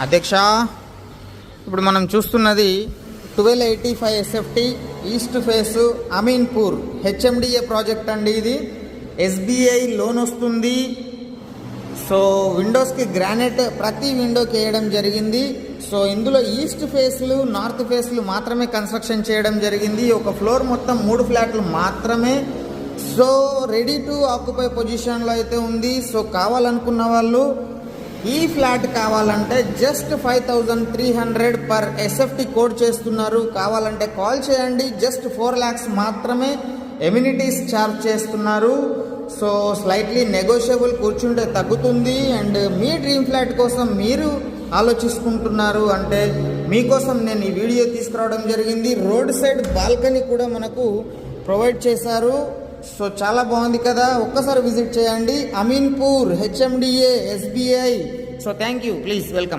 అధ్యక్ష, ఇప్పుడు మనం చూస్తున్నది 1285 SFT east face Ameenpur HMDA project అండి. ఇది SBI లోన్ వస్తుంది. సో విండోస్కి గ్రానైట్ ప్రతి విండోకి వేయడం జరిగింది. సో ఇందులో ఈస్ట్ ఫేస్లు నార్త్ ఫేస్లు మాత్రమే కన్స్ట్రక్షన్ చేయడం జరిగింది. ఒక ఫ్లోర్ మొత్తం 3 ఫ్లాట్లు మాత్రమే. సో రెడీ టు ఆక్యుపై పొజిషన్లో అయితే ఉంది. సో కావాలనుకున్న వాళ్ళు ఈ ఫ్లాట్ కావాలంటే జస్ట్ 5300 పర్ SFT కోడ్ చేస్తున్నారు. కావాలంటే కాల్ చేయండి. జస్ట్ 4 lakhs మాత్రమే ఎమ్యూనిటీస్ ఛార్జ్ చేస్తున్నారు. సో స్లైట్లీ నెగోషియబుల్, కూర్చుంటే తగ్గుతుంది. అండ్ మీ డ్రీమ్ ఫ్లాట్ కోసం మీరు ఆలోచిస్తుంటున్నారు అంటే మీకోసం నేను ఈ వీడియో తీసుకురావడం జరిగింది. రోడ్ సైడ్ బాల్కనీ కూడా మనకు ప్రొవైడ్ చేశారు. సో చాలా బాగుంది కదా, ఒక్కసారి విజిట్ చేయండి. Ameenpur HMDA SBI. So thank you, please welcome.